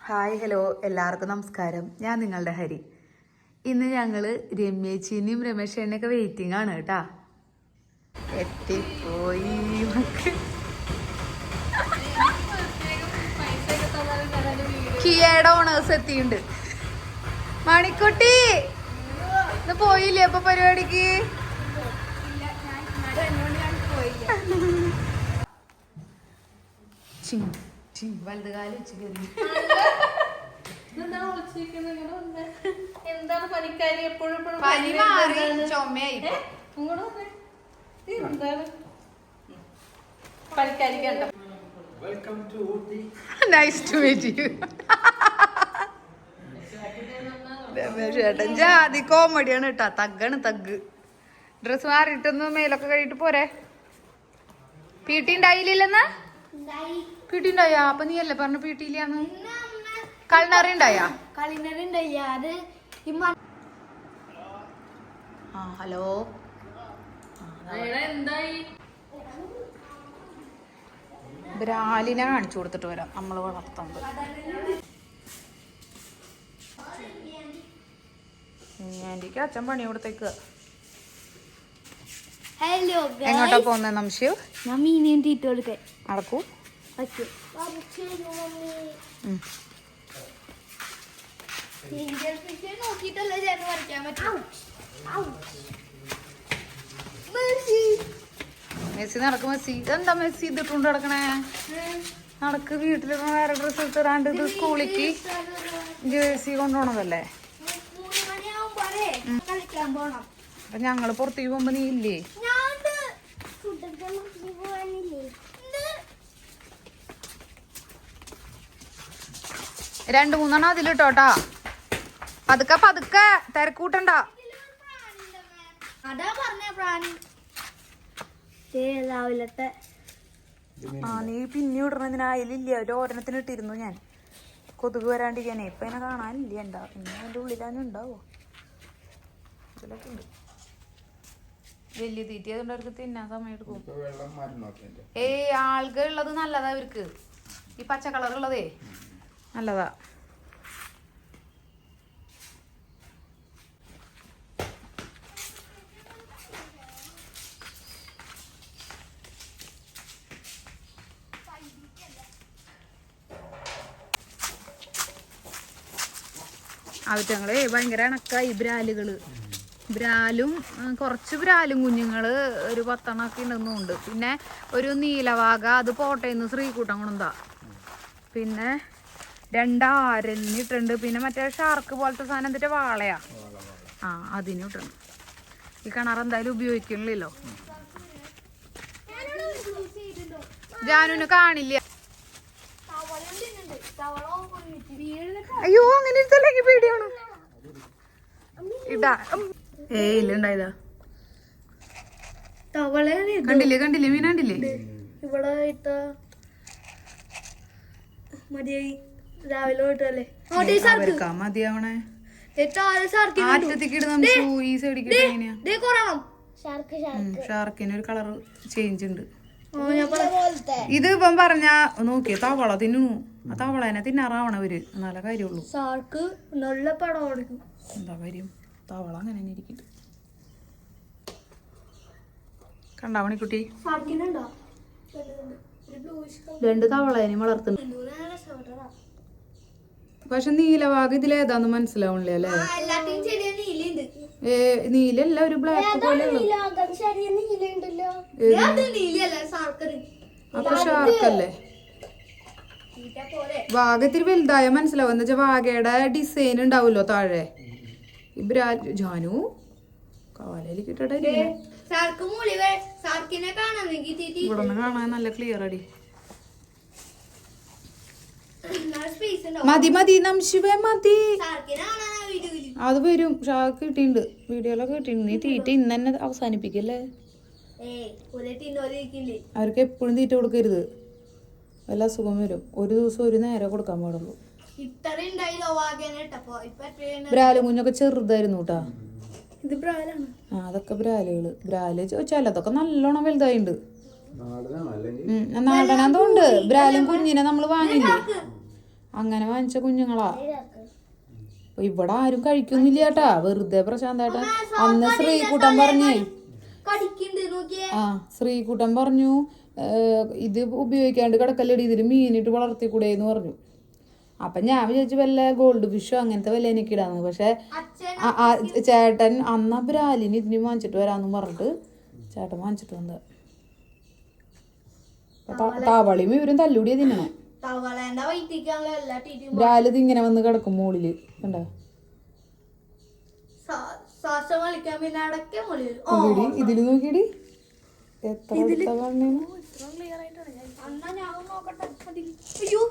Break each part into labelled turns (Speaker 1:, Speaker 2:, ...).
Speaker 1: Hi hello എല്ലാവർക്കും നമസ്കാരം. ഞാൻ നിങ്ങളുടെ ഹരി. ഇന്ന് ഞങ്ങൾ രമ്യേച്ചിനെയും രമേശേനെയൊക്കെ വെയിറ്റിംഗ് ആണ് കേട്ടാ. എത്തിപ്പോയി കിയയുടെ ഓണേഴ്സ് എത്തിയിട്ടുണ്ട്. മണിക്കുട്ടി ഇന്ന് പോയില്ലേ അപ്പൊ പരിപാടിക്ക്? വലുതുകാലം വെച്ച് കയറി.
Speaker 2: എന്താണ് പനിക്കാരി എപ്പോഴും
Speaker 1: പനി മാറി ചുമയായി.
Speaker 2: എന്താണ് പനിക്കാരിക്ക് കണ്ടോ?
Speaker 1: Nice to meet you. രമേശേട്ടൻ ജാതി കോമഡിയാണ് കേട്ടാ. തഗ്ഗാണ് തഗ്. ഡ്രസ് മാറിയിട്ടൊന്ന് മേലൊക്കെ കഴിയിട്ട് പോരെ. പീട്ടി ഉണ്ടായില്ലെന്ന്? പീട്ടി ഉണ്ടായാ? അപ്പൊ നീ അല്ലേ പറഞ്ഞു പീട്ടിയില്ലാന്ന്. കളിനറി ഉണ്ടായാ? ഹലോ ബ്രാലിനെ കാണിച്ചു കൊടുത്തിട്ട് വരാം നമ്മള് വളർത്തുന്നത്. ആന്റിക്ക് അച്ഛൻ പണി കൊടുത്തേക്ക്. എങ്ങോട്ടാ പോന്നെ നംശു?
Speaker 3: ഞാൻ മീനിയും തീറ്റ കൊടുക്കാൻ
Speaker 1: നടക്കൂ.
Speaker 3: നോക്കിട്ടല്ലേ ചേട്ടൻ വരയ്ക്കാൻ പറ്റും.
Speaker 1: മെസ്സി നടക്ക്. മെസ്സി എന്താ മെസ്സി ഇതിട്ടുകൊണ്ട് നടക്കണേ? നടക്ക്. വീട്ടിലിരുന്ന് വേറെ ഡ്രസ്സ് ഇട്ടിടാണ്ട് ഇത് സ്കൂളിക്ക് ജേഴ്സി കൊണ്ടുപോണതല്ലേ. അപ്പൊ ഞങ്ങള് പുറത്തേക്ക് പോകുമ്പോ നീ ഇല്ലേ? 2-3 അതിലിട്ടോട്ടാ. പതുക്കെ പതുക്കെ തിരക്കൂട്ടണ്ട.
Speaker 3: അതാ പറഞ്ഞ പ്രാണി രാവിലത്തെ.
Speaker 1: നീ പിന്നെ ഇടണതിന് അയലില്ല. ഒരു ഓരണത്തിന് ഇട്ടിരുന്നു ഞാൻ കൊതുക് വരാണ്ടിരിക്കാനേ. ഇപ്പൊ എന്നെ കാണാനില്ല. ഉണ്ടാവും പിന്നെ അതിന്റെ ഉള്ളിലാനും ഉണ്ടാവോ? ഇതിലൊക്കെ ഉണ്ട്. വലിയ തീറ്റ അതുകൊണ്ട് അവർക്ക് തിന്നാൻ സമയം എടുക്കും. ആൾക്ക ഉള്ളത് നല്ലതാ അവർക്ക്. ഈ പച്ച കളർ ഉള്ളതേ നല്ലതാ. അവറ്റങ്ങളെ ഭയങ്കര ഇണക്കായി. ബ്രാലും കുറച്ച് ബ്രാലും കുഞ്ഞുങ്ങള് ഒരു 10 ഉണ്ടെന്നുണ്ട്. പിന്നെ ഒരു നീലവാക, അത് പോട്ടേന്ന് ശ്രീകൂട്ടം കൊണ്ടാ. പിന്നെ 2 ആരലിനിട്ടുണ്ട്. പിന്നെ മറ്റേ ഷാർക്ക് പോലത്തെ സാധനം എന്നിട്ട് വാളയാ. അതിന് ഇട്ടണം. ഈ കിണർ എന്തായാലും ഉപയോഗിക്കണില്ലല്ലോ. ജാനുവിനെ കാണില്ല. അയ്യോ അങ്ങനെ ഇരുത്തല്ലെങ്കിൽ പേടിയാണ്. ഇടാ ഇല്ലണ്ടായതാ. കണ്ടില്ലേ മീൻ കണ്ടില്ലേ?
Speaker 3: ഇവിടെ മതിയായി. രാവിലെ പോയിട്ടല്ലേ
Speaker 1: മതിയാവണേ. ഷാർക്കിന് ഒരു കളർ ചേഞ്ച് ഉണ്ട്. ഇത് ഇപ്പം പറഞ്ഞ നോക്കിയ തവള തിന്നു. ആ തവളേനെ തിന്നാറാവണവര് നല്ല കാര്യമുള്ളൂ.
Speaker 3: ഷാർക്ക് നല്ല പടം
Speaker 1: എന്താ കാര്യം? തവള അങ്ങനെ തന്നെ ഇരിക്കട്ടെ. കണ്ടാ മണിക്കുട്ടി? 2 തവളേനെ വളർത്തുന്നു. പക്ഷെ നീലവാഗ് ഇതിലേതാന്ന് മനസ്സിലാവണില്ലേ അല്ലേ? നീലല്ല, ഒരു ബ്ലാക്ക് പോലെ. അപ്പൊ ഷാർക്കല്ലേ? വാഗ ഇത്തിരി വലുതായ മനസ്സിലാവും. എന്താ വെച്ചാ വാഗയുടെ ഡിസൈൻ ഉണ്ടാവുമല്ലോ താഴെ. ജാനു കാലയില് കിട്ടട്ടെ. ഇവിടെ നിന്ന് കാണാൻ നല്ല ക്ലിയർ അടി. മതി നംശിവേ മതി. അത് വരും. ഷാർക്ക് കിട്ടിയിട്ടുണ്ട്. വീഡിയോയിലൊക്കെ കിട്ടിയിട്ടുണ്ട്. നീ തീറ്റ ഇന്ന് തന്നെ അവസാനിപ്പിക്കല്ലേ. അവർക്ക് എപ്പോഴും തീറ്റ കൊടുക്കരുത്. വല്ല അസുഖം വരും. ഒരു ദിവസം ഒരു നേരം കൊടുക്കാൻ പാടുള്ളൂ. ബ്രാലും കുഞ്ഞൊക്കെ ചെറുതായിരുന്നു കേട്ടാ. അതൊക്കെ ബ്രാല് ചോദിച്ചാൽ അതൊക്കെ നല്ലോണം വലുതായിട്ടുണ്ട്. നാടനാന്ന് തോന്നുന്നുണ്ട്. ബ്രാലും കുഞ്ഞിനെ നമ്മള് വാങ്ങില്ലേ? അങ്ങനെ വാങ്ങിച്ച കുഞ്ഞുങ്ങളാ. അപ്പൊ ഇവിടെ ആരും കഴിക്കുന്നില്ല ചേട്ടാ, വെറുതെ പ്രശാന്തേട്ടൻ. അന്ന് ശ്രീകുട്ടൻ പറഞ്ഞേ, ശ്രീകുട്ടൻ പറഞ്ഞു ഇത് ഉപയോഗിക്കാണ്ട് കിടക്കല്ലടി, ഇതിൽ മീനിട്ട് വളർത്തിക്കൂടെന്ന് പറഞ്ഞു. അപ്പൊ ഞാൻ വിചാരിച്ചു വല്ല ഗോൾഡ് ഫിഷോ അങ്ങനത്തെ വല്ല എനിക്ക് ഇടാന്ന്. പക്ഷെ ചേട്ടൻ അന്ന് ബ്രാലിന് ഇതിന് വാങ്ങിച്ചിട്ട് വരാന്ന് പറഞ്ഞിട്ട് ചേട്ടൻ വാങ്ങിച്ചിട്ട് വന്നത്. തവളിയും ഇവരും തല്ലൂടിയ തിന്നണേ. ബ്രാലിത് ഇങ്ങനെ വന്ന് കിടക്കും മോളില്, കണ്ടോ? ഇതില് നോക്കിയടി എത്ര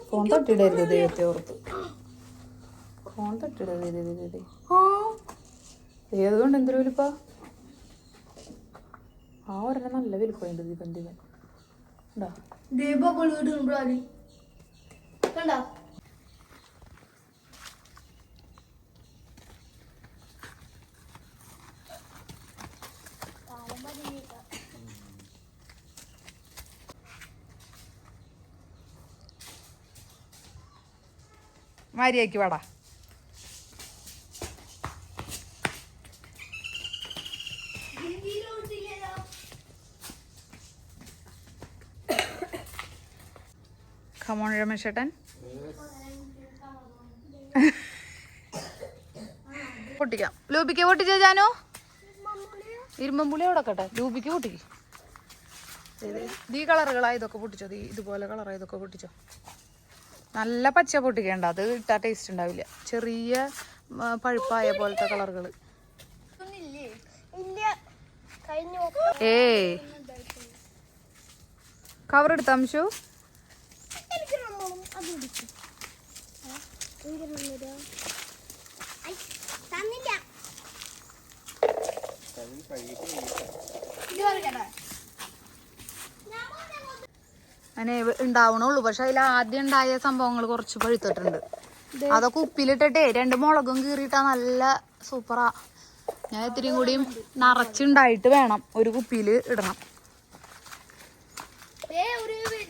Speaker 1: ഫോൺ തട്ടിടരുത് ദൈവത്തെ ഓർത്ത്, ഫോൺ തട്ടിടരുത്. ഏതുകൊണ്ട് എന്തൊരു വലുപ്പാ? ആ ഒരെണ്ണം നല്ല വലുപ്പമുണ്ട്. ദീപൻ മാരിയാക്കി വാടാ. കമോൺ രമേശേട്ടൻ. പൊട്ടിക്കാം. ലൂബിക്ക് പൊട്ടിച്ചോ ജാനു? ഇരുമ്പുളി അവിടെ കട്ടെ. ലൂബിക്ക് പൊട്ടിക്ക്. ഈ കളറുകളായതൊക്കെ പൊട്ടിച്ചോ. ഇതുപോലെ കളറായതൊക്കെ പൊട്ടിച്ചോ. നല്ല പച്ച പൊട്ടിക്കേണ്ട, അത് ഇട്ടാ ടേസ്റ്റ് ഉണ്ടാവില്ല. ചെറിയ പഴുപ്പായ പോലത്തെ കളറുകൾ. കവർ എടുത്ത അംശു. അങ്ങനെ ഉണ്ടാവണുള്ളൂ. പക്ഷെ അതിൽ ആദ്യം ഉണ്ടായ സംഭവങ്ങൾ കുറച്ച് പഴുത്തിട്ടുണ്ട്. അതൊക്കെ ഉപ്പിലിട്ടിട്ടേ 2 മുളകും കീറിയിട്ടാ നല്ല സൂപ്പറാ. ഞാൻ ഇത്തിരിയും കൂടിയും നിറച്ചുണ്ടായിട്ട് വേണം ഒരു കുപ്പിയില് ഇടണം.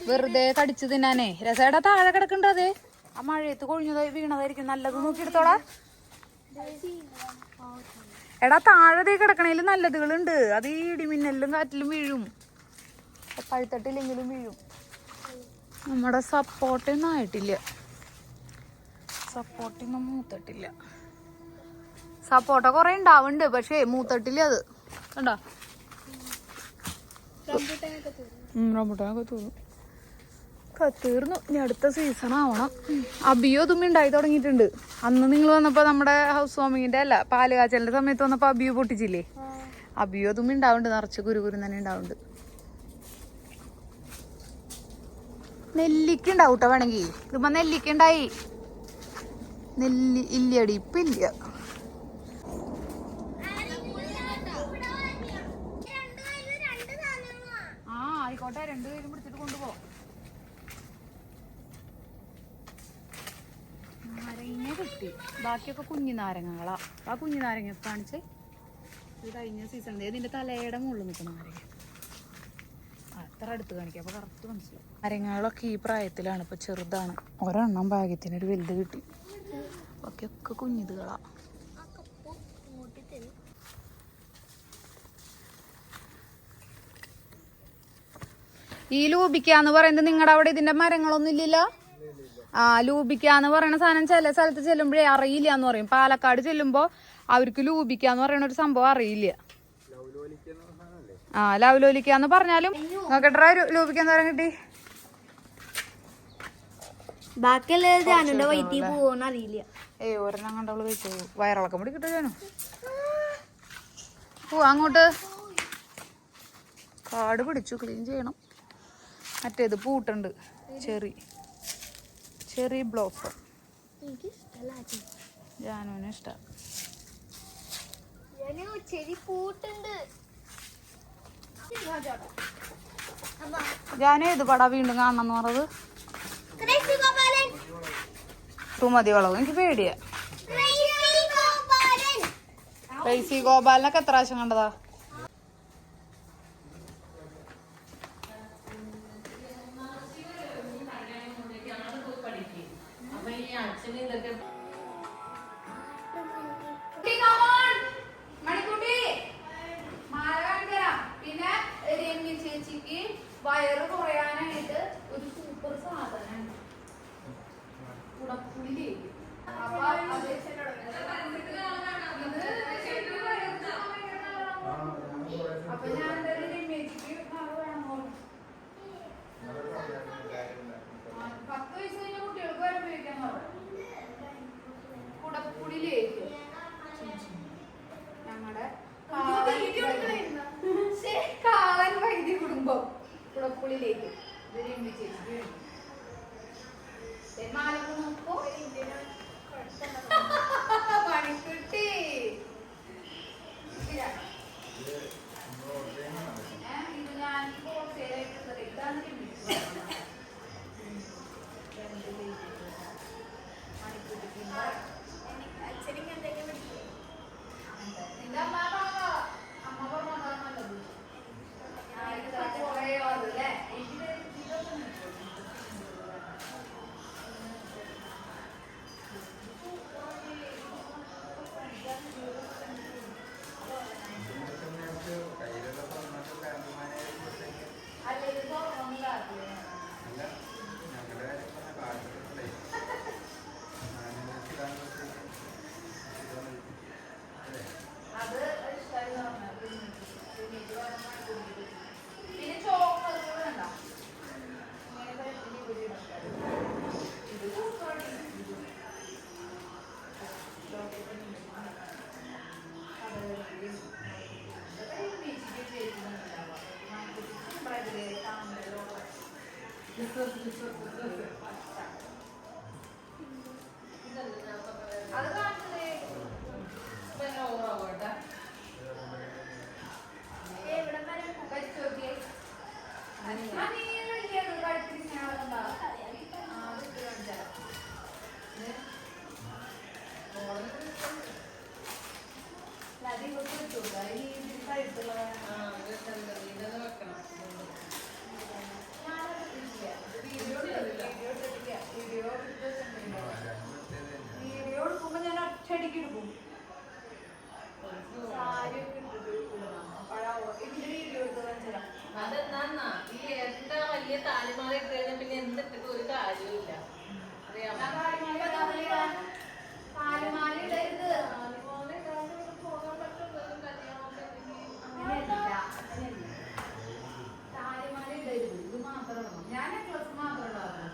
Speaker 1: വെറുതെ കടിച്ചു തിന്നാനേ രസേടാ. താഴെ കിടക്കണ്ട, അതെ ആ മഴയത്ത് കൊഴിഞ്ഞതായി വീണതായിരിക്കും. നല്ലത് നോക്കി എടുത്തോടാ. എടാ താഴെ കിടക്കണേലും നല്ലതുകളുണ്ട്. അത് ഈ ഇടിമിന്നലിലും കാറ്റിലും വീഴും, പഴുത്തട്ടില്ലെങ്കിലും വീഴും. നമ്മുടെ സപ്പോർട്ടൊന്നും ആയിട്ടില്ല. സപ്പോർട്ടൊന്നും മൂത്തട്ടില്ല. സപ്പോർട്ട കൊറേ ഉണ്ടാവുന്നുണ്ട്, പക്ഷേ മൂത്തട്ടില്ല. അത് കണ്ടോ? റംബൂട്ടാനൊക്കെ തീർന്നു. ഇനി അടുത്ത സീസൺ ആവണം. അബിയോ തുമ്മി ഉണ്ടായി തുടങ്ങിയിട്ടുണ്ട്. അന്ന് നിങ്ങൾ വന്നപ്പോ നമ്മുടെ ഹൗസ് വാമിങ്ങിന്റെ അല്ല പാല് കാച്ചലിന്റെ സമയത്ത് വന്നപ്പോ അബിയോ പൊട്ടിച്ചില്ലേ? അബിയോ തുമ്മി ഉണ്ടാവുന്നുണ്ട്. നിറച്ച് കുരു തന്നെ ഉണ്ടാവുന്നുണ്ട്. നെല്ലിക്ക ഉണ്ടാവും കേട്ടോ വേണമെങ്കിൽ. ഇതിപ്പോ നെല്ലിക്ക ഉണ്ടായി. നെല്ലി ഇല്ലടി, ഇപ്പൊ ഇല്ല. ആയിക്കോട്ടെ, 2 പേരും പിടിച്ചിട്ട് കൊണ്ടുപോ. നാരങ്ങ കിട്ടി. ബാക്കിയൊക്കെ കുഞ്ഞു നാരങ്ങകളാ. ആ കുഞ്ഞു നാരങ്ങ കാണിച്ചേ. ഇത് കഴിഞ്ഞ സീസണിൽ ഇതിന്റെ തലയുടെ മുകളിൽ നിൽക്കുന്ന നാരങ്ങ. അത്ര അടുത്ത് കാണിക്കാം, അപ്പൊ കറക്റ്റ് മനസ്സിലാവും. നാരങ്ങകളൊക്കെ ഈ പ്രായത്തിലാണ്, ഇപ്പൊ ചെറുതാണ്. ഒരെണ്ണം ഭാഗ്യത്തിനൊരു വലുത് കിട്ടി. ബാക്കിയൊക്കെ കുഞ്ഞിതുകളാ. ഈ ലൂബിക്കാന്ന് പറയുന്നത് നിങ്ങളുടെ അവിടെ ഇതിന്റെ മരങ്ങളൊന്നും ഇല്ലല്ലോ? ആ ലൂബിക്കാന്ന് പറയുന്ന സാധനം ചില സ്ഥലത്ത് ചെല്ലുമ്പോഴേ അറിയില്ല എന്ന് പറയും. പാലക്കാട് ചെല്ലുമ്പോ അവർക്ക് ലൂബിക്കാന്ന് പറയുന്ന ഒരു സംഭവം അറിയില്ല. ആ ലവലോലിക്കാന്ന് പറഞ്ഞാലും നോക്കട്ടെ. ലൂബിക്കാന്ന് പറയാൻ കിട്ടി. ഒരെണ്ണം കണ്ടവള് കഴിച്ചു. വയറിളക്കം കൂടി കിട്ടുമോ? അങ്ങോട്ട് കാട് പിടിച്ചു. ക്ലീൻ ചെയ്യണം. മറ്റേത് പൂട്ടുണ്ട്. Cherry blossom. ജാനുവിന് ഇഷ്ടം. ജാനു ഏത് പടാ വീണ്ടും കാണണം പറഞ്ഞത്? സുമതി വളവും. എനിക്ക് പേടിയാ. റൈസി ഗോപാലിനൊക്കെ എത്ര പ്രാവശ്യം കണ്ടതാ? അപ്പൊ കുട്ടി, come on. മണിക്കുട്ടി, മാല കാണിച്ചു തരാം. പിന്നെ രമ്യ ചേച്ചിക്ക് വയറ് കുറയാനായിട്ട് ഒരു സൂപ്പർ സാധനം കുടപ്പുളിയിലേക്ക്. അപ്പൊ അത് ഇത് ശരിക്കും വയറിന് അപ്പൊ ഞാൻ എന്തായാലും രമ്യച്ചിക്ക് മാല വേണമോ. 10 വയസ്സ് കഴിഞ്ഞ കുട്ടികൾക്ക് വരെ ഉപയോഗിക്കാൻ പറഞ്ഞു. കുടപ്പുളിയിലേക്ക് ഞങ്ങളുടെ കാളൻ വൈദ്യ കുടുംബം കുടപ്പുളിയിലേക്ക് മാലക്ക് നോക്കൂ. പണിക്കുട്ടി ഇത് ഞാൻ ഹോൾസെയിലായിട്ട് ഇതാണ് അത് കാണിച്ചതേ വീഡിയോ എടുക്കുമ്പോ ഞാൻ ഒറ്റയടിക്ക് എടുക്കും.
Speaker 2: അതെന്താ ഈ എന്താ വലിയ താലിമാല ഇട്ട് കഴിഞ്ഞാൽ പിന്നെ എന്തിട്ടിട്ട് ഒരു കാര്യമില്ല. അറിയാമോ?
Speaker 1: താലിമാല ഇടരുത്.
Speaker 2: പോകാൻ പറ്റുന്നതും കല്യാണമൊക്കെ
Speaker 1: താലിമാല ഇടരുത്. ഇത് മാത്രം ഞാൻ നെക്ലസ് മാത്രം ഉണ്ടാകുന്നു.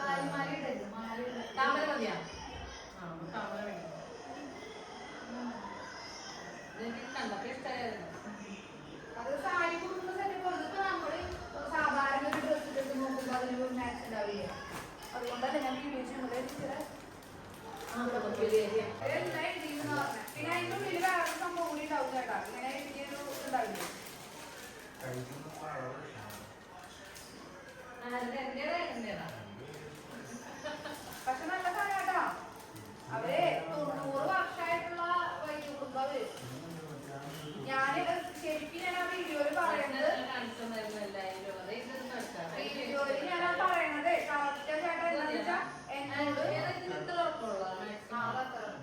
Speaker 1: താലിമാല ഇടരുത്. മാല
Speaker 2: താമര മതിയാ? താമര വേണം. കണ്ടപ്പോ ഇഷ്ടമായിരുന്നു.
Speaker 1: അത് സാരി കൊടുക്കുന്ന സെറ്റപ്പ് ഇപ്പൊ നമ്മള് സാധാരണ ഒരു ഡ്രസ് ഇട്ട് നോക്കുമ്പോ അതിന് മാച്ച് ഉണ്ടാവില്ല. അതുകൊണ്ടല്ല ഞാൻ വീഡിയോ പിന്നെ അതിന്റെ ഉള്ളിൽ വേറെ സംഭവം കൂടി ഉണ്ടാവും കേട്ടാ. ഇങ്ങനെ ഒരു ഉണ്ടാവില്ല. പക്ഷെ നല്ല സാധനം. അവര് 90 വർഷമായിട്ടുള്ള വൈദ്യ കുടുംബം അവര്. ഞാന് ശരിക്കും ഞാൻ ആ വീഡിയോയില് പറയുന്നത് വീഡിയോയില് ഞാൻ ആ പറയണത് ചേട്ടൻ എന്താ വെച്ചാ എന്നോട്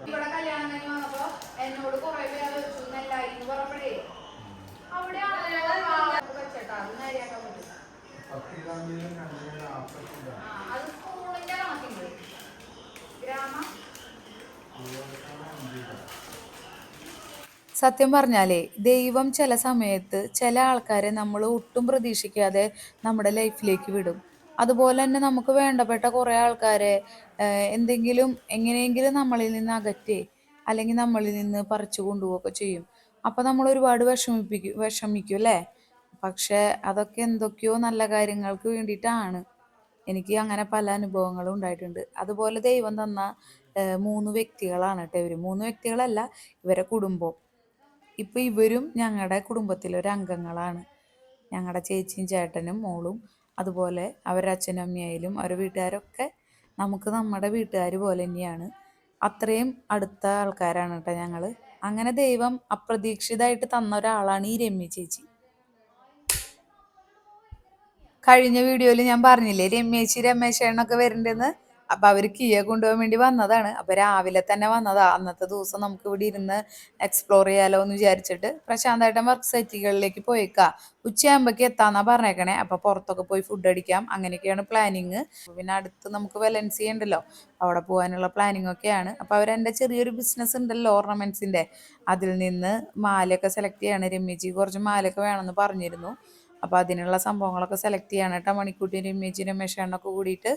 Speaker 1: ഇവിടെ കല്യാണം കഴിഞ്ഞ് വന്നപ്പോ എന്നോട് കുറെ പേര് വെച്ചു നെല്ലായി എന്ന് പറഞ്ഞപ്പോഴേ അവിടെ വെച്ചേട്ടാ അത് നേരെയാക്കാൻ പറ്റും. അത് സ്കൂളിന്റെ കണക്കുണ്ട്. ഗ്രാമ
Speaker 4: സത്യം പറഞ്ഞാലേ ദൈവം ചില സമയത്ത് ചില ആൾക്കാരെ നമ്മൾ ഒട്ടും പ്രതീക്ഷിക്കാതെ നമ്മുടെ ലൈഫിലേക്ക് വിടും. അതുപോലെ തന്നെ നമുക്ക് വേണ്ടപ്പെട്ട കുറേ ആൾക്കാരെ എന്തെങ്കിലും എങ്ങനെയെങ്കിലും നമ്മളിൽ നിന്ന് അകറ്റി അല്ലെങ്കിൽ നമ്മളിൽ നിന്ന് പറിച്ചു കൊണ്ടുപോവുകയൊക്കെ ചെയ്യും. അപ്പം നമ്മൾ ഒരുപാട് വിഷമിക്കും അല്ലേ? പക്ഷെ അതൊക്കെ എന്തൊക്കെയോ നല്ല കാര്യങ്ങൾക്ക് വേണ്ടിയിട്ടാണ്. എനിക്ക് അങ്ങനെ പല അനുഭവങ്ങളും ഉണ്ടായിട്ടുണ്ട്. അതുപോലെ ദൈവം തന്ന 3 വ്യക്തികളാണ് കേട്ടോ ഇവർ. 3 വ്യക്തികളല്ല, ഇവരെ കുടുംബം. ഇപ്പം ഇവരും ഞങ്ങളുടെ കുടുംബത്തിലെ ഒരു അംഗങ്ങളാണ്. ഞങ്ങളുടെ ചേച്ചിയും ചേട്ടനും മോളും അതുപോലെ അവരുടെ അച്ഛനും അമ്മയായാലും അവരുടെ വീട്ടുകാരൊക്കെ നമുക്ക് നമ്മുടെ വീട്ടുകാർ പോലെ തന്നെയാണ്. അത്രയും അടുത്ത ആൾക്കാരാണ് കേട്ടോ ഞങ്ങൾ. അങ്ങനെ ദൈവം അപ്രതീക്ഷിതമായിട്ട് തന്ന ഒരാളാണ് ഈ രമ്യ ചേച്ചി. കഴിഞ്ഞ വീഡിയോയിൽ ഞാൻ പറഞ്ഞില്ലേ രമേശേണ്ണൊക്കെ വരുന്നുണ്ടെന്ന്. അപ്പൊ അവര് കിയ കൊണ്ടുപോകാൻ വേണ്ടി വന്നതാണ്. അപ്പൊ രാവിലെ തന്നെ വന്നതാ. അന്നത്തെ ദിവസം നമുക്ക് ഇവിടെ ഇരുന്ന് എക്സ്പ്ലോർ ചെയ്യാലോ എന്ന് വിചാരിച്ചിട്ട് പ്രശാന്തായിട്ടും വർക്ക് സൈറ്റുകളിലേക്ക് പോയേക്കാ. ഉച്ചയാകുമ്പോഴേക്ക് എത്താന്നാ പറഞ്ഞേക്കണേ. അപ്പൊ പുറത്തൊക്കെ പോയി ഫുഡ് അടിക്കാം, അങ്ങനെയൊക്കെയാണ് പ്ലാനിങ്. പിന്നെ അടുത്ത് നമുക്ക് വെലൻസിയ ഉണ്ടല്ലോ, അവിടെ പോകാനുള്ള പ്ലാനിങ് ഒക്കെയാണ്. അപ്പൊ അവരെന്റെ ചെറിയൊരു ബിസിനസ് ഉണ്ടല്ലോ ഓർണമെന്റ്സിന്റെ, അതിൽ നിന്ന് മാലയൊക്കെ സെലക്ട് ചെയ്യാണ്. രമ്യജി കുറച്ച് മാലയൊക്കെ വേണമെന്ന് പറഞ്ഞിരുന്നു. അപ്പൊ അതിനുള്ള സംഭവങ്ങളൊക്കെ സെലക്ട് ചെയ്യാണ് കേട്ടോ. മണിക്കൂട്ടിയും രമ്യജി രമേശേണ്ണൊക്കെ കൂടിയിട്ട്.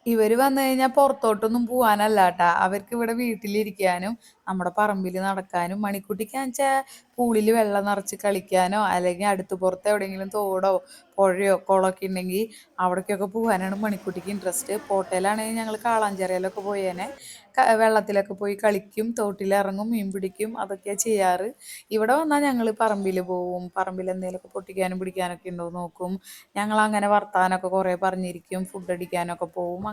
Speaker 4: ഇവര് വന്നു കഴിഞ്ഞാൽ പുറത്തോട്ടൊന്നും പോവാനല്ല കേട്ടാ, അവർക്ക് ഇവിടെ വീട്ടിലിരിക്കാനും നമ്മുടെ പറമ്പിൽ നടക്കാനും, മണിക്കുട്ടിക്കാന്ന് വെച്ചാൽ പൂളിൽ വെള്ളം നിറച്ച് കളിക്കാനോ അല്ലെങ്കിൽ അടുത്ത് പുറത്ത് എവിടെയെങ്കിലും തോടോ പുഴയോ കുളമൊക്കെ ഉണ്ടെങ്കിൽ അവിടേക്കൊക്കെ പോകാനാണ് മണിക്കുട്ടിക്ക് ഇൻട്രസ്റ്റ്. പോട്ടയിലാണെങ്കിൽ ഞങ്ങൾ കാളാഞ്ചിറയിലൊക്കെ പോയേനെ. വെള്ളത്തിലൊക്കെ പോയി കളിക്കും, തോട്ടിലിറങ്ങും, മീൻ പിടിക്കും, അതൊക്കെയാണ് ചെയ്യാറ്. ഇവിടെ വന്നാൽ ഞങ്ങൾ പറമ്പിൽ പോവും. പറമ്പിൽ എന്തെങ്കിലുമൊക്കെ പൊട്ടിക്കാനും പിടിക്കാനൊക്കെ ഉണ്ടോ നോക്കും. ഞങ്ങൾ അങ്ങനെ വർത്താനൊക്കെ കുറേ പറഞ്ഞിരിക്കും, ഫുഡ് അടിക്കാനൊക്കെ പോവും.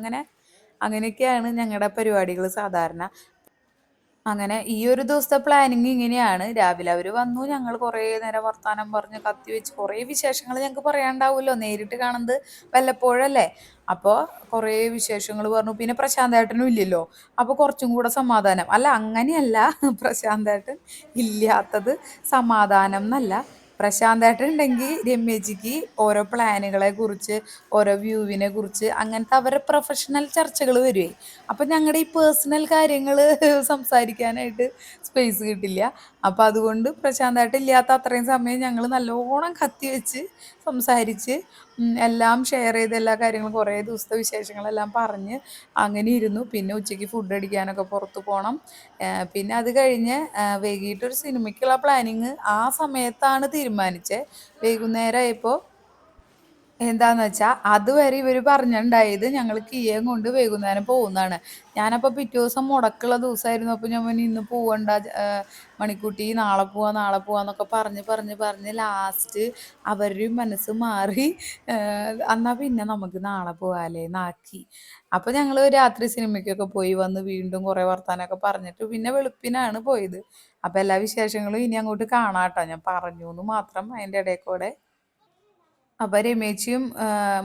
Speaker 4: അങ്ങനെയൊക്കെയാണ് ഞങ്ങളുടെ പരിപാടികൾ സാധാരണ. അങ്ങനെ ഈ ഒരു ദിവസത്തെ പ്ലാനിങ് ഇങ്ങനെയാണ്. രാവിലെ അവർ വന്നു, ഞങ്ങൾ കുറേ നേരം വർത്താനം പറഞ്ഞ് കത്തി വെച്ച് കുറേ വിശേഷങ്ങൾ ഞങ്ങൾക്ക് പറയാണ്ടാവുമല്ലോ, നേരിട്ട് കാണുന്നത് വല്ലപ്പോഴല്ലേ. അപ്പോൾ കുറേ വിശേഷങ്ങൾ പറഞ്ഞു. പിന്നെ പ്രശാന്തേട്ടനും ഇല്ലല്ലോ, അപ്പോൾ കുറച്ചും കൂടെ സമാധാനം. അല്ല അങ്ങനെയല്ല, പ്രശാന്തേട്ടൻ ഇല്ലാത്തത് സമാധാനം എന്നല്ല. പ്രശാന്തേട്ടൻ ഉണ്ടെങ്കിൽ രമ്യജിക്ക് ഓരോ പ്ലാനുകളെ കുറിച്ച്, ഓരോ വ്യൂവിനെ കുറിച്ച് അങ്ങനത്തെ അവരുടെ പ്രൊഫഷണൽ ചർച്ചകൾ വരുവേ. അപ്പം ഞങ്ങളുടെ ഈ പേഴ്സണൽ കാര്യങ്ങൾ സംസാരിക്കാനായിട്ട് സ്പേസ് കിട്ടില്ല. അപ്പം അതുകൊണ്ട് പ്രശാന്തമായിട്ട് ഇല്ലാത്ത അത്രയും സമയം ഞങ്ങൾ നല്ലോണം കത്തി വെച്ച് സംസാരിച്ച് എല്ലാം ഷെയർ ചെയ്ത് എല്ലാ കാര്യങ്ങളും കുറേ ദിവസത്തെ വിശേഷങ്ങളെല്ലാം പറഞ്ഞ് അങ്ങനെ ഇരുന്നു. പിന്നെ ഉച്ചയ്ക്ക് ഫുഡ് അടിക്കാനൊക്കെ പുറത്ത് പോകണം. പിന്നെ അത് കഴിഞ്ഞ് വൈകിട്ടൊരു സിനിമയ്ക്കുള്ള പ്ലാനിങ് ആ സമയത്താണ് തീരുമാനിച്ചത്. വൈകുന്നേരമായപ്പോൾ എന്താന്ന് വെച്ചാൽ അതുവരെ ഇവർ പറഞ്ഞിട്ടുണ്ടായത് ഞങ്ങൾ കിയയും കൊണ്ട് വൈകുന്നേരം പോകുന്നതാണ്. ഞാനപ്പോൾ പിറ്റേ ദിവസം മുടക്കുള്ള ദിവസമായിരുന്നു. അപ്പോൾ ഞാൻ പറഞ്ഞു ഇന്ന് പോവണ്ട മണിക്കൂട്ടി, നാളെ പോവാന്നൊക്കെ പറഞ്ഞ് ലാസ്റ്റ് അവരുടെയും മനസ്സ് മാറി. എന്നാൽ പിന്നെ നമുക്ക് നാളെ പോകാല്ലേ എന്നാക്കി. അപ്പോൾ ഞങ്ങൾ രാത്രി സിനിമയ്ക്കൊക്കെ പോയി വന്ന് വീണ്ടും കുറേ വർത്താനമൊക്കെ പറഞ്ഞിട്ട് പിന്നെ വെളുപ്പിനാണ് പോയത്. അപ്പോൾ എല്ലാ വിശേഷങ്ങളും ഇനി അങ്ങോട്ട് കാണാട്ടോ. ഞാൻ പറഞ്ഞു എന്ന് മാത്രം അതിൻ്റെ ഇടയിൽ കൂടെ. അപ്പോൾ രമേച്ചിയും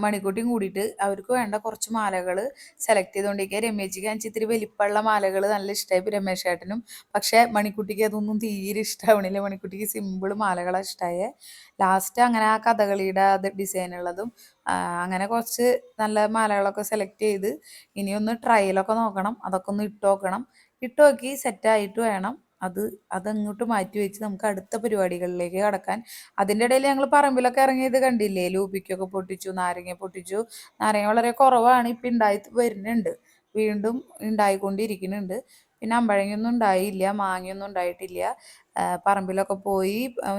Speaker 4: മണിക്കുട്ടിയും കൂടിയിട്ട് അവർക്ക് വേണ്ട കുറച്ച് മാലകൾ സെലക്ട് ചെയ്തുകൊണ്ടിരിക്കുക. രമേച്ചിക്ക് കാണിച്ച് ഇത്തിരി വലിപ്പമുള്ള മാലകൾ നല്ല ഇഷ്ടമായി രമേശ് ചേട്ടനും. പക്ഷേ മണിക്കുട്ടിക്ക് അതൊന്നും തീരെ ഇഷ്ടമാവണില്ല. മണിക്കുട്ടിക്ക് സിമ്പിൾ മാലകളാണ് ഇഷ്ടമായേ. ലാസ്റ്റ് അങ്ങനെ ആ കഥകളിയുടെ അത് ഡിസൈനുള്ളതും അങ്ങനെ കുറച്ച് നല്ല മാലകളൊക്കെ സെലക്ട് ചെയ്ത് ഇനി ഒന്ന് ട്രയലൊക്കെ നോക്കണം. അതൊക്കെ ഒന്ന് ഇട്ട് നോക്കണം. ഇട്ട് നോക്കി സെറ്റായിട്ട് വേണം അതങ്ങോട്ട് മാറ്റി വെച്ച് നമുക്ക് അടുത്ത പരിപാടികളിലേക്ക് കടക്കാൻ. അതിൻ്റെ ഇടയിൽ ഞങ്ങൾ പറമ്പിലൊക്കെ ഇറങ്ങിയത് കണ്ടില്ലേ, ലൂപ്പിക്കൊക്കെ പൊട്ടിച്ചു, നാരങ്ങ പൊട്ടിച്ചു. നാരങ്ങ വളരെ കുറവാണ്, ഇപ്പം ഉണ്ടായി വരുന്നുണ്ട്, വീണ്ടും ഉണ്ടായിക്കൊണ്ടിരിക്കുന്നുണ്ട്. പിന്നെ അമ്പഴങ്ങയൊന്നും ഉണ്ടായില്ല, മാങ്ങയൊന്നും ഉണ്ടായിട്ടില്ല. പറമ്പിലൊക്കെ പോയി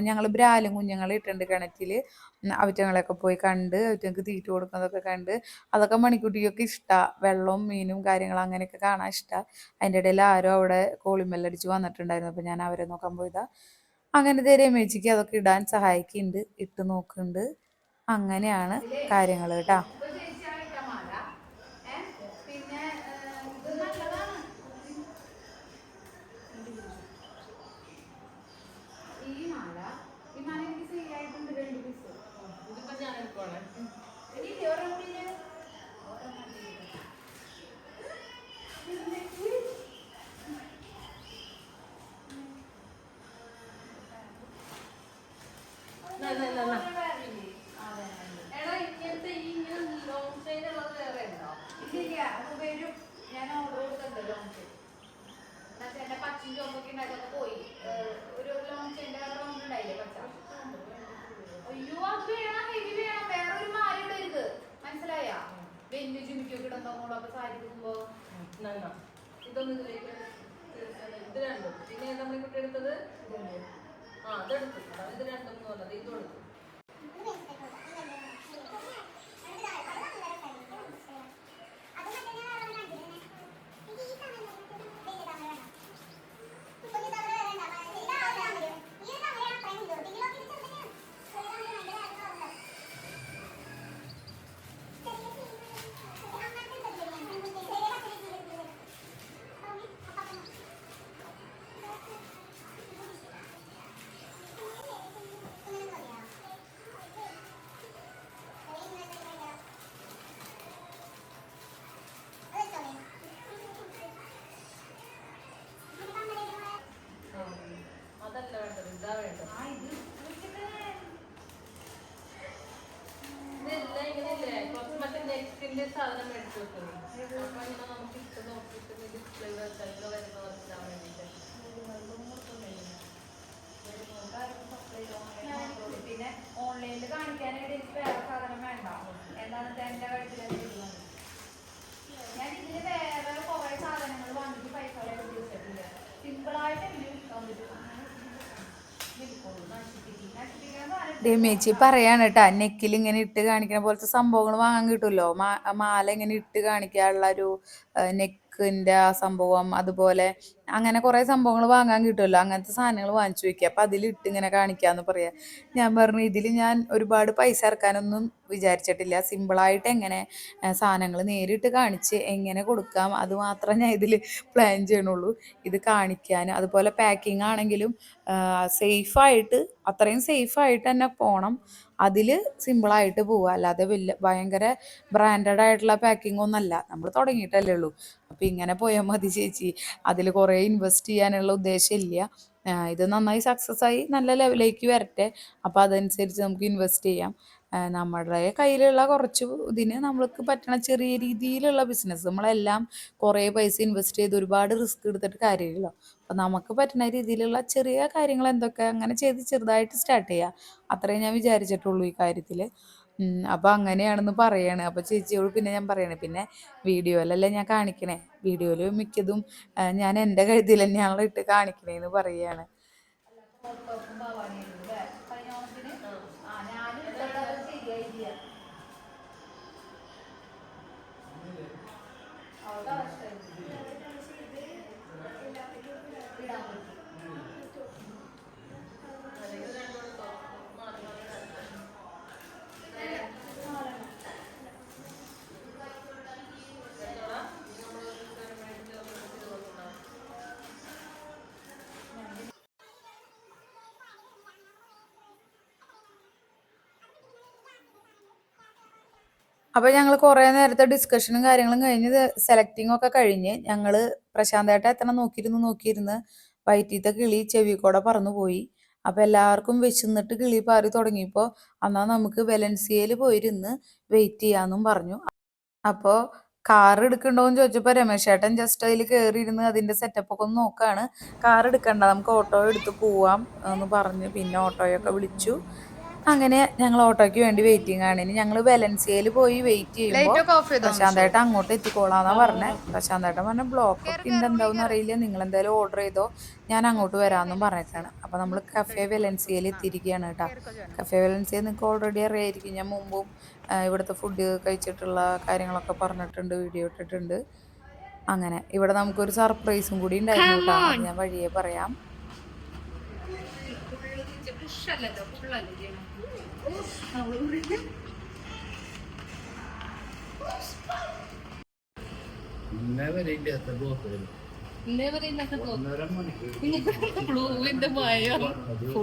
Speaker 4: ഞങ്ങൾ ബ്രാലും കുഞ്ഞുങ്ങളെ ഇട്ടുണ്ട് കിണറ്റിൽ. അവറ്റങ്ങളെയൊക്കെ പോയി കണ്ട് അവറ്റങ്ങൾക്ക് തീറ്റ കൊടുക്കുന്നതൊക്കെ കണ്ട് അതൊക്കെ മണിക്കുട്ടിക്കൊക്കെ ഇഷ്ടമാണ്. വെള്ളവും മീനും കാര്യങ്ങളും അങ്ങനെയൊക്കെ കാണാൻ ഇഷ്ടമാണ്. അതിൻ്റെ ഇടയിൽ ആരോ അവിടെ കോളിമെല്ലടിച്ച് വന്നിട്ടുണ്ടായിരുന്നു. അപ്പോൾ ഞാൻ അവരെ നോക്കാൻ പോയതാ. അങ്ങനത്തെ രമേച്ചിക്ക് അതൊക്കെ ഇടാൻ സഹായിക്കുന്നുണ്ട്, ഇട്ട് നോക്കുന്നുണ്ട്. അങ്ങനെയാണ് കാര്യങ്ങൾ കേട്ടോ.
Speaker 2: ഇതിപ്പോ ഞാൻ എടുക്കുവാണ്. എടാ ഇങ്ങനത്തെ ഇങ്ങനെ ലോങ് സൈഡ് ഉള്ളത് വേറെ ഉണ്ടോ?
Speaker 1: ഞാൻ ഓർഡർ കൊടുത്തിട്ടുണ്ട് ലോഞ്ച്. എന്റെ പച്ചിൻ ചോമ്പൊക്കെ ഉണ്ടായിട്ടൊക്കെ പോയി. ഒരു ലോഞ്ചിന്റെ റൗണ്ട് ഉണ്ടായില്ലേ പച്ച. അയ്യോ അത് വേണം, ഹെവി വേണം. വേറെ ഒരു മാല ഇടരുത്, മനസ്സിലായ? വെന്നു ചുമിക്കൊക്കെ ഇടുമ്പോ മോളൊക്കെ സാരി എടുക്കുമ്പോ
Speaker 2: ഇതൊന്നും ഇതിലേക്ക് ഇത് രണ്ടും. പിന്നെ നമ്മൾ കുട്ടി എടുത്തത് അതെടുത്തു. ഇത് 2-3 ഇത് കൊടുത്തു. അതല്ല വേണ്ടത്, ഇതാ വേണ്ടത്. ഇതെല്ലാം ഇങ്ങനെയല്ലേ, കുറച്ച് മറ്റേ നെക്കിന്റെ സാധനം മേടിച്ചു വെക്കുന്നു. അപ്പൊ ഇങ്ങനെ നമുക്ക് ഇട്ട് നോക്കിയിട്ട് ഡിസ്പ്ലേ വെച്ചാൽ വരുന്നവർക്കിടാൻ വേണ്ടിയിട്ട്.
Speaker 1: പിന്നെ ഓൺലൈനിൽ കാണിക്കാനായിട്ട് എനിക്ക് വേറെ സാധനം വേണ്ട. എന്താണെന്ന് വെച്ചാൽ എന്റെ കഴുത്തിൽ ഞാൻ ഇതിന് വേറെ കുറെ സാധനങ്ങൾ വാങ്ങിയിട്ട് പൈസ ഉപയോഗിച്ചിട്ടില്ല. സിമ്പിളായിട്ടെങ്കിലും
Speaker 4: രമേച്ചി പറയാണ് കേട്ടാ, നെക്കിൽ ഇങ്ങനെ ഇട്ട് കാണിക്കുന്ന പോലത്തെ സംഭവങ്ങൾ വാങ്ങാൻ കിട്ടുമല്ലോ. മാല ഇങ്ങനെ ഇട്ട് കാണിക്കാനുള്ള ഒരു നെക്കിന്റെ ആ സംഭവം, അതുപോലെ അങ്ങനെ കുറെ സംഭവങ്ങൾ വാങ്ങാൻ കിട്ടുമല്ലോ. അങ്ങനത്തെ സാധനങ്ങൾ വാങ്ങിച്ചു വെക്കുക. അപ്പൊ അതിലിട്ട് ഇങ്ങനെ കാണിക്കാന്ന് പറയാ. ഞാൻ പറഞ്ഞു, ഇതിൽ ഞാൻ ഒരുപാട് പൈസ ഇറക്കാനൊന്നും വിചാരിച്ചിട്ടില്ല. സിമ്പിളായിട്ട് എങ്ങനെ സാധനങ്ങൾ നേരിട്ട് കാണിച്ച് എങ്ങനെ കൊടുക്കാം, അത് മാത്രമേ ഞാൻ ഇതിൽ പ്ലാൻ ചെയ്യണുള്ളൂ. ഇത് കാണിക്കാൻ, അതുപോലെ പാക്കിംഗ് ആണെങ്കിലും സേഫായിട്ട്, അത്രയും സേഫായിട്ട് തന്നെ പോകണം. അതിൽ സിമ്പിളായിട്ട് പോവുക, അല്ലാതെ വലിയ ഭയങ്കര ബ്രാൻഡഡ് ആയിട്ടുള്ള പാക്കിംഗ് ഒന്നല്ല. നമ്മൾ തുടങ്ങിയിട്ടല്ലേ ഉള്ളൂ. അപ്പം ഇങ്ങനെ പോയാൽ മതി ചേച്ചി, അതിൽ കുറേ ഇൻവെസ്റ്റ് ചെയ്യാനുള്ള ഉദ്ദേശമില്ല. ഇത് നന്നായി സക്സസ് ആയി നല്ല ലെവലിലേക്ക് വരട്ടെ, അപ്പോൾ അതനുസരിച്ച് നമുക്ക് ഇൻവെസ്റ്റ് ചെയ്യാം. നമ്മുടെ കയ്യിലുള്ള കുറച്ച് ഇതിന് നമ്മൾക്ക് പറ്റണ ചെറിയ രീതിയിലുള്ള ബിസിനസ്, നമ്മളെല്ലാം കുറേ പൈസ ഇൻവെസ്റ്റ് ചെയ്ത് ഒരുപാട് റിസ്ക് എടുത്തിട്ട് കാര്യമില്ലല്ലോ. അപ്പം നമുക്ക് പറ്റുന്ന രീതിയിലുള്ള ചെറിയ കാര്യങ്ങൾ എന്തൊക്കെ അങ്ങനെ ചെയ്ത് ചെറുതായിട്ട് സ്റ്റാർട്ട് ചെയ്യുക, അത്രേ ഞാൻ വിചാരിച്ചിട്ടുള്ളൂ ഈ കാര്യത്തിൽ. അപ്പം അങ്ങനെയാണെന്ന് പറയാണ്. അപ്പോൾ ചേച്ചിയോട് പിന്നെ ഞാൻ പറയണേ, പിന്നെ വീഡിയോയിലല്ലേ ഞാൻ കാണിക്കണേ, വീഡിയോയിൽ മിക്കതും ഞാൻ എൻ്റെ കഴുത്തിൽ തന്നെയാണല്ലോ ഇട്ട് കാണിക്കണേന്ന് പറയുകയാണ്. അപ്പോൾ ഞങ്ങൾ കുറേ നേരത്തെ ഡിസ്കഷനും കാര്യങ്ങളും കഴിഞ്ഞ് സെലക്ടിങ് ഒക്കെ കഴിഞ്ഞ് ഞങ്ങൾ പ്രശാന്തേട്ട എത്തണം നോക്കിയിരുന്ന് വയറ്റീത്തെ കിളി ചെവി കൂടെ പറന്നു പോയി. അപ്പോൾ എല്ലാവർക്കും വിശന്നിട്ട് കിളി പാറി തുടങ്ങിയപ്പോൾ എന്നാൽ നമുക്ക് വെലൻസിയയിൽ പോയിരുന്ന് വെയിറ്റ് ചെയ്യാമെന്നും പറഞ്ഞു. അപ്പോൾ കാർ എടുക്കണ്ടോന്ന് ചോദിച്ചപ്പോൾ രമേശ് ചേട്ടൻ ജസ്റ്റ് അതിൽ കയറിയിരുന്ന് അതിൻ്റെ സെറ്റപ്പൊക്കെ ഒന്ന് നോക്കുകയാണ്. കാർ എടുക്കണ്ട, നമുക്ക് ഓട്ടോ എടുത്ത് പോവാം എന്ന് പറഞ്ഞ് പിന്നെ ഓട്ടോയൊക്കെ വിളിച്ചു. അങ്ങനെ ഞങ്ങൾ ഓട്ടോയ്ക്ക് വേണ്ടി വെയിറ്റിംഗ് ആണ്. ഇനി ഞങ്ങൾ വെലൻസിയയിൽ പോയി വെയിറ്റ് ചെയ്യുമ്പോൾ പ്രശാന്തേട്ടൻ അങ്ങോട്ട് എത്തിക്കോളാന്നാ പറഞ്ഞത്. പ്രശാന്തേട്ടൻ പറഞ്ഞ ബ്ലോക്ക് ഒക്കെ ഉണ്ട്, എന്താവും അറിയില്ല, നിങ്ങൾ എന്തായാലും ഓർഡർ ചെയ്തോ, ഞാൻ അങ്ങോട്ട് വരാമെന്നും പറഞ്ഞിട്ടാണ്. അപ്പോൾ നമ്മൾ കഫേ വെലൻസിയയിൽ എത്തിയിരിക്കുകയാണ് കേട്ടോ. കഫേ വെലൻസിയ നിങ്ങൾക്ക് ഓൾറെഡി അറിയായിരിക്കും, ഞാൻ മുമ്പും ഇവിടുത്തെ ഫുഡ് കഴിച്ചിട്ടുള്ള കാര്യങ്ങളൊക്കെ പറഞ്ഞിട്ടുണ്ട്, വീഡിയോ ഇട്ടിട്ടുണ്ട്. അങ്ങനെ ഇവിടെ നമുക്കൊരു സർപ്രൈസും കൂടി ഉണ്ടായിരുന്നു കേട്ടോ, അത് ഞാൻ വഴിയേ പറയാം.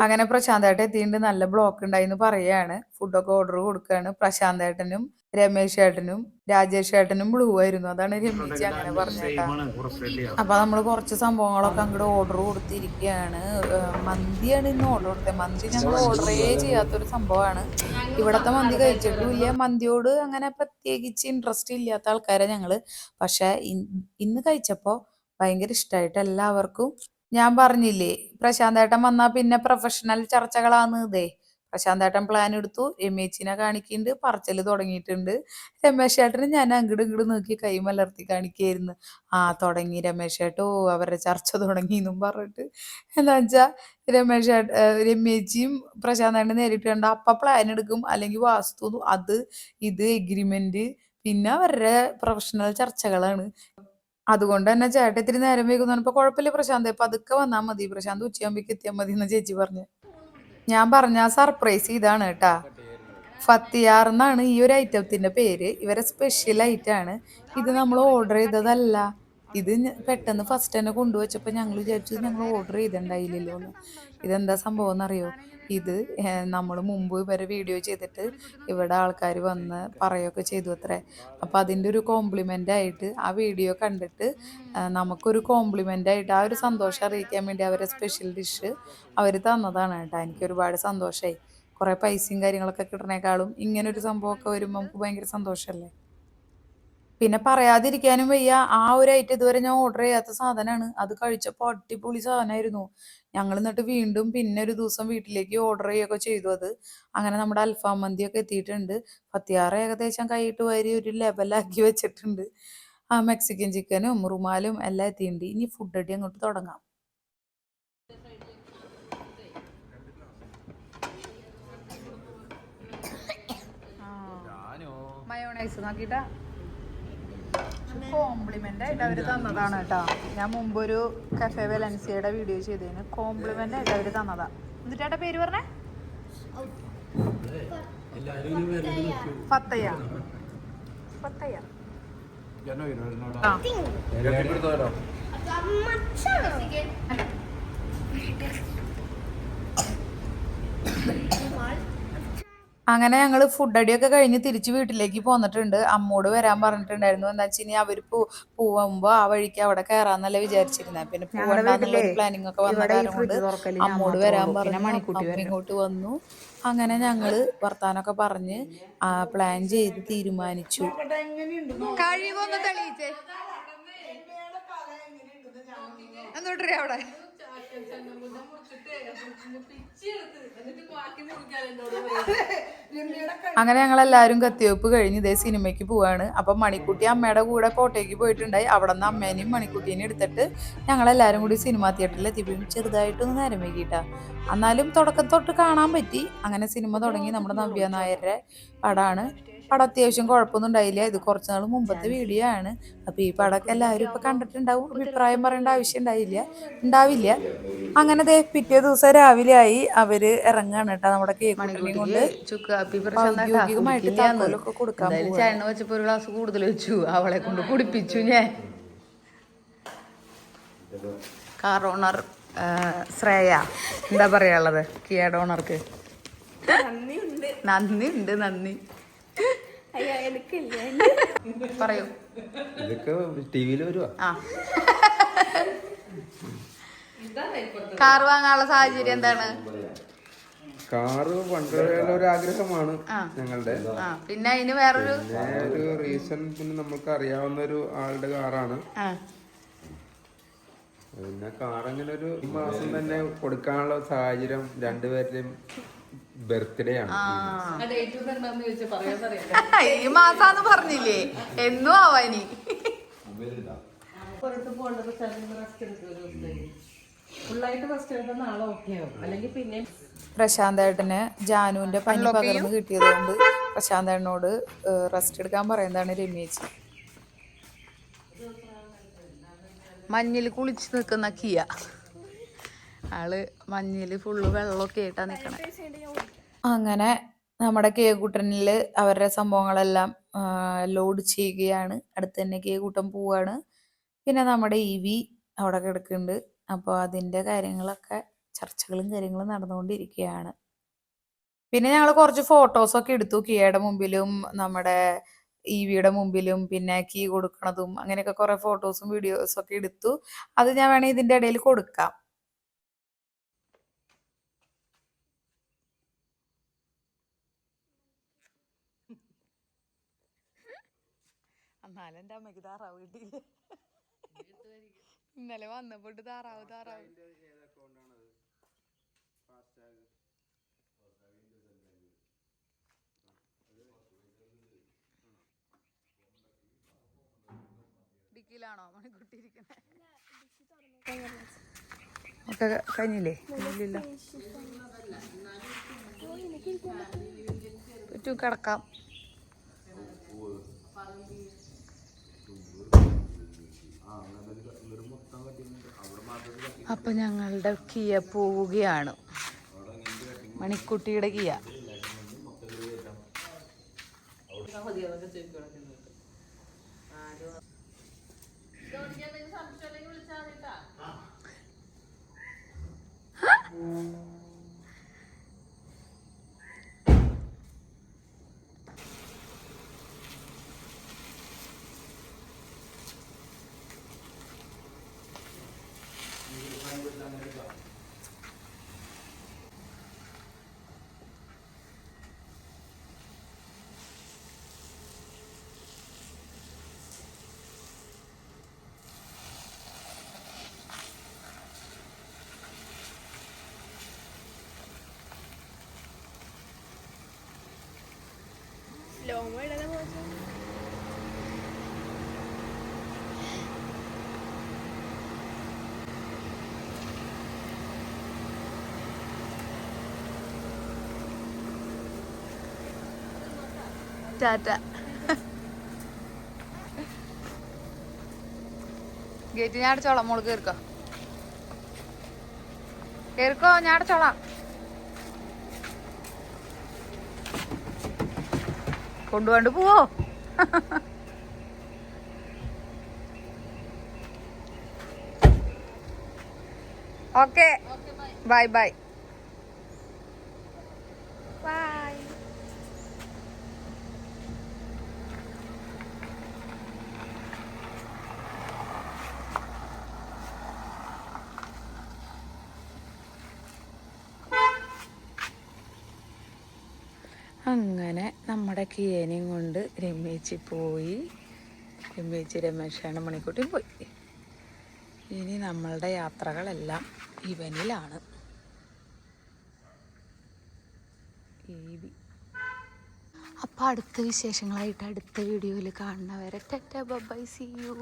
Speaker 4: അങ്ങനെ പ്രശാന്തേട്ടൻ എത്തിയിട്ട് നല്ല ബ്ലോക്ക് ഉണ്ടായിന്ന് പറയാണ്. ഫുഡൊക്കെ ഓർഡർ കൊടുക്കുകയാണ്. പ്രശാന്തേട്ടനും രമേശ് ചേട്ടനും രാജേഷ് ചേട്ടനും ബ്ലൂ ആയിരുന്നു, അതാണ് രമേശ് അങ്ങനെ പറഞ്ഞേട്ടാ. അപ്പൊ നമ്മൾ കുറച്ച് സംഭവങ്ങളൊക്കെ അങ്ങോട്ട് ഓർഡർ കൊടുത്തിരിക്കുകയാണ്. മന്തിയാണ് ഇന്ന് ഓർഡർ കൊടുത്തത്. മന്തി ഞങ്ങൾ ഓർഡറേ ചെയ്യാത്തൊരു സംഭവമാണ്. ഇവിടത്തെ മന്തി കഴിച്ചിട്ടുമില്ല, മന്തിയോട് അങ്ങനെ പ്രത്യേകിച്ച് ഇൻട്രസ്റ്റ് ഇല്ലാത്ത ആൾക്കാരെ ഞങ്ങള്. പക്ഷെ ഇന്ന് കഴിച്ചപ്പോ ഭയങ്കര ഇഷ്ടമായിട്ട് എല്ലാവർക്കും. ഞാൻ പറഞ്ഞില്ലേ, പ്രശാന്തേട്ടൻ വന്നാൽ പിന്നെ പ്രൊഫഷണൽ ചർച്ചകളാണ് ഇതേ. പ്രശാന്തേട്ടൻ പ്ലാൻ എടുത്തു, രമേശിനെ കാണിക്കുന്നുണ്ട്, പറച്ചല് തുടങ്ങിയിട്ടുണ്ട്. രമേശേട്ടന് ഞാൻ അങ്ങോട്ട് ഇങ്ങോട്ട് നോക്കി കൈ മലർത്തി കാണിക്കായിരുന്നു. ആ തുടങ്ങി രമേശേട്ടോ, അവരുടെ ചർച്ച തുടങ്ങി എന്നും പറഞ്ഞിട്ട്. എന്താ വെച്ചാൽ രമേശിയും പ്രശാന്തേട്ടൻ നേരിട്ട് കണ്ട അപ്പ പ്ലാൻ എടുക്കും, അല്ലെങ്കിൽ വാസ്തു അത് ഇത് എഗ്രിമെന്റ്, പിന്നെ അവരുടെ പ്രൊഫഷണൽ ചർച്ചകളാണ്. അതുകൊണ്ട് തന്നെ ചേട്ടൻ ഇത്തിരി നേരം വൈകുന്നു പറഞ്ഞപ്പോ കുഴപ്പമില്ല പ്രശാന്ത്, പതുക്കെ വന്നാൽ മതി, പ്രശാന്ത് ഉച്ചയാകുമ്പോഴേക്ക് എത്തിയാൽ മതി എന്ന് ചേച്ചി പറഞ്ഞു. ഞാൻ പറഞ്ഞ സർപ്രൈസ് ഇതാണ് കേട്ടാ. ഫത്തിയാർ എന്നാണ് ഈ ഒരു ഐറ്റത്തിന്റെ പേര്. ഇവരെ സ്പെഷ്യൽ ഐറ്റാണ് ഇത്. നമ്മൾ ഓർഡർ ചെയ്തതല്ല ഇത്. പെട്ടെന്ന് ഫസ്റ്റ് തന്നെ കൊണ്ടുവച്ചപ്പോൾ ഞങ്ങൾ വിചാരിച്ചു ഞങ്ങൾ ഓർഡർ ചെയ്തിട്ടുണ്ടായില്ലല്ലോ എന്ന്. ഇതെന്താ സംഭവം എന്നറിയോ? ഇത് നമ്മൾ മുമ്പ് ഇവരെ വീഡിയോ ചെയ്തിട്ട് ഇവിടെ ആൾക്കാർ വന്ന് പറയുകയൊക്കെ ചെയ്തു അത്രേ. അപ്പം അതിൻ്റെ ഒരു കോംപ്ലിമെൻ്റ് ആയിട്ട് ആ വീഡിയോ കണ്ടിട്ട് നമുക്കൊരു കോംപ്ലിമെൻ്റ് ആയിട്ട് ആ ഒരു സന്തോഷം അറിയിക്കാൻ വേണ്ടി അവരെ സ്പെഷ്യൽ ഡിഷ് അവർ തന്നതാണ് കേട്ടോ. എനിക്ക് ഒരുപാട് സന്തോഷമായി. കുറേ പൈസയും കാര്യങ്ങളൊക്കെ കിട്ടണേക്കാളും ഇങ്ങനൊരു സംഭവമൊക്കെ വരുമ്പോൾ നമുക്ക് ഭയങ്കര സന്തോഷമല്ലേ. പിന്നെ പറയാതിരിക്കാനും വയ്യ, ആ ഒരു ഐറ്റം ഇതുവരെ ഞാൻ ഓർഡർ ചെയ്യാത്ത സാധനമാണ്. അത് കഴിച്ചപ്പോൾ അടിപൊളി സാധനമായിരുന്നു. ഞങ്ങൾ എന്നിട്ട് വീണ്ടും പിന്നെ ഒരു ദിവസം വീട്ടിലേക്ക് ഓർഡർ ചെയ്യുകയൊക്കെ ചെയ്തു അത്. അങ്ങനെ നമ്മുടെ അൽഫാം മന്തിയൊക്കെ എത്തിയിട്ടുണ്ട്. ഫത്തിയാറ് ഏകദേശം കൈയിട്ട് വാരി ഒരു ലെവലാക്കി വെച്ചിട്ടുണ്ട്. ആ മെക്സിക്കൻ ചിക്കനും റുമാലും എല്ലാം എത്തിയിട്ടുണ്ട്. ഇനി ഫുഡ് അടി അങ്ങോട്ട് തുടങ്ങാം. മയോണൈസ് നോക്കിട്ടാ കോംപ്ലിമെന്റ് ആയിട്ട് അവര് തന്നതാണ് കേട്ടോ. ഞാൻ മുമ്പൊരു കഫേ വെലൻസിയയുടെ വീഡിയോ ചെയ്തതിന് കോംപ്ലിമെന്റ് ആയിട്ട് അവര് തന്നതാ. എന്നിട്ടാ പേര് പറഞ്ഞേ? ഫത്തയ്യ. ഫത്തയ്യ. അങ്ങനെ ഞങ്ങൾ ഫുഡ് അടിയൊക്കെ കഴിഞ്ഞ് തിരിച്ച് വീട്ടിലേക്ക് പോന്നിട്ടുണ്ട്. അമ്മോട് വരാൻ പറഞ്ഞിട്ടുണ്ടായിരുന്നു. എന്താ വെച്ച് കഴിഞ്ഞാൽ അവർ പോകുമ്പോൾ ആ വഴിക്ക് അവിടെ കയറാന്നല്ലേ വിചാരിച്ചിരുന്നത്. പിന്നെ പോകണ്ടെന്നുള്ള പ്ലാനിങ് ഒക്കെ വന്ന കാരണം കൊണ്ട് അമ്മോട് വരാൻ പറഞ്ഞു. അമ്മ ഇങ്ങോട്ട് വന്നു. അങ്ങനെ ഞങ്ങൾ വർത്താനൊക്കെ പറഞ്ഞ് പ്ലാൻ ചെയ്ത് തീരുമാനിച്ചു. കഴിവൊന്ന് തെളിയിച്ചേ എന്നോട്ടേ അവിടെ. അങ്ങനെ ഞങ്ങൾ എല്ലാവരും കത്തിവെപ്പ് കഴിഞ്ഞ് ഇതേ സിനിമയ്ക്ക് പോവാണ്. അപ്പം മണിക്കുട്ടി അമ്മയുടെ കൂടെ കോട്ടയ്ക്ക് പോയിട്ടുണ്ടായി. അവിടെ നിന്ന് അമ്മേനെയും മണിക്കുട്ടീനെയും എടുത്തിട്ട് ഞങ്ങളെല്ലാവരും കൂടി സിനിമാ തിയേറ്ററിൽ എത്തിയപ്പോഴും ചെറുതായിട്ടൊന്ന് നേരം വൈകിട്ടാ. എന്നാലും തുടക്കം തൊട്ട് കാണാൻ പറ്റി. അങ്ങനെ സിനിമ തുടങ്ങി. നമ്മുടെ നവ്യ നായരുടെ പടമാണ്. പടം അത്യാവശ്യം കുഴപ്പമൊന്നും ഉണ്ടായില്ല. ഇത് കുറച്ച് നാൾ മുമ്പത്തെ വീഡിയോ ആണ്. അപ്പോൾ ഈ പടമൊക്കെ എല്ലാവരും ഇപ്പോൾ കണ്ടിട്ടുണ്ടാവും. അഭിപ്രായം പറയേണ്ട ആവശ്യം ഉണ്ടാവില്ല. അങ്ങനെ പിറ്റേ ദിവസം രാവിലെ ആയി അവര് ഇറങ്ങാണ് കേട്ടോ. നമ്മുടെ കേക്കുട്ടിനെയും കൊണ്ട് ഔദ്യോഗികമായിട്ട് താക്കോലൊക്കെ കൊടുക്കാൻ ചേട്ടന് വെച്ചപ്പോ ഒരു ഗ്ലാസ് കൂടുതൽ വെച്ചു. അവളെ കൊണ്ട് കുടിപ്പിച്ചു ഞാൻ. കാർ ഓണർ ശ്രേയ എന്താ പറയാനുള്ളത് കിയയുടെ ഓണർക്ക്? നന്ദി പറയൂ.
Speaker 5: ഇതൊക്കെ ടിവിയിൽ വരുവാ.
Speaker 1: കാർ വാങ്ങാനുള്ള സാഹചര്യം എന്താണ്?
Speaker 5: കാറ് പണ്ടുള്ള ഒരു ആഗ്രഹമാണ് ഞങ്ങളുടെ.
Speaker 1: പിന്നെ അതിന് വേറൊരു
Speaker 5: റീസൺ പിന്നെ നമുക്ക് അറിയാവുന്ന ഒരു ആളുടെ കാറാണ്. പിന്നെ കാർ അങ്ങനെ ഒരു ഈ മാസം തന്നെ കൊടുക്കാനുള്ള സാഹചര്യം രണ്ടുപേരുടെയും ബർത്ത്ഡേ ആണ്.
Speaker 1: ഈ മാസാന്ന് പറഞ്ഞില്ലേ, എന്നും ആവാനി. പ്രശാന്തേട്ടന് ജാനുവിന്റെ പനി പകർന്ന് കിട്ടിയത് കൊണ്ട് പ്രശാന്തേട്ടനോട് റെസ്റ്റ് എടുക്കാൻ പറയുന്നതാണ് രമേശ്. മഞ്ഞിൽ കുളിച്ച് നിൽക്കുന്ന കിയ ആള് മഞ്ഞിൽ ഫുള്ള് വെള്ളമൊക്കെ ആയിട്ടാ നിക്കണേ. അങ്ങനെ നമ്മുടെ കേക്കൂട്ടനിൽ അവരുടെ സംഭവങ്ങളെല്ലാം ലോഡ് ചെയ്യുകയാണ്. അടുത്ത് തന്നെ കേക്കൂട്ടൻ പോവാണ്. പിന്നെ നമ്മുടെ ഇവി അവിടെ കിടക്കുന്നുണ്ട്. അപ്പോൾ അതിൻ്റെ കാര്യങ്ങളൊക്കെ ചർച്ചകളും കാര്യങ്ങളും നടന്നുകൊണ്ടിരിക്കുകയാണ്. പിന്നെ ഞങ്ങൾ കുറച്ച് ഫോട്ടോസൊക്കെ എടുത്തു. കിയയുടെ മുമ്പിലും നമ്മുടെ ഇവിയുടെ മുമ്പിലും പിന്നെ കീ കൊടുക്കണതും അങ്ങനെയൊക്കെ കുറേ ഫോട്ടോസും വീഡിയോസും ഒക്കെ എടുത്തു. അത് ഞാൻ വേണമെങ്കിൽ ഇതിൻ്റെ ഇടയിൽ കൊടുക്കാം. എന്നാലും എൻ്റെ അമ്മയ്ക്ക് താറാവ് കിട്ടിയില്ല. ഇന്നലെ വന്നപ്പോട്ട് താറാവ് ഡിക്കിലാണോ മണിക്കുട്ടി ഇരിക്കുന്നത്? ഒക്കെ കഴിഞ്ഞില്ലേ? ഇല്ലില്ല. പറ്റൂ കിടക്കാം. അപ്പൊ ഞങ്ങളുടെ കിയ പോവുകയാണ്. മണിക്കുട്ടിയുടെ കിയ.
Speaker 3: ലോമ ഇടല പോയി.
Speaker 1: ടാറ്റ. ഗേറ്റ് ഞാൻ അടച്ചോളാം. മോള് കേറിക്കോ കേറിക്കോ, ഞാൻ അടച്ചോളാം. കൊണ്ടുപോണ്ട് പോവോ? Okay bye bye.
Speaker 3: ബൈ.
Speaker 1: അങ്ങനെ നമ്മുടെ കിയേനെയും കൊണ്ട് രമേച്ചി പോയി. രമേച്ചി രമേശാണ് മണിക്കൂട്ടിയും പോയി. ഇനി നമ്മളുടെ യാത്രകളെല്ലാം ഇവനിലാണ്. അപ്പം അടുത്ത വിശേഷങ്ങളായിട്ട് അടുത്ത വീഡിയോയിൽ കാണുന്നവരെ ടാറ്റ ബൈ, സീ യു.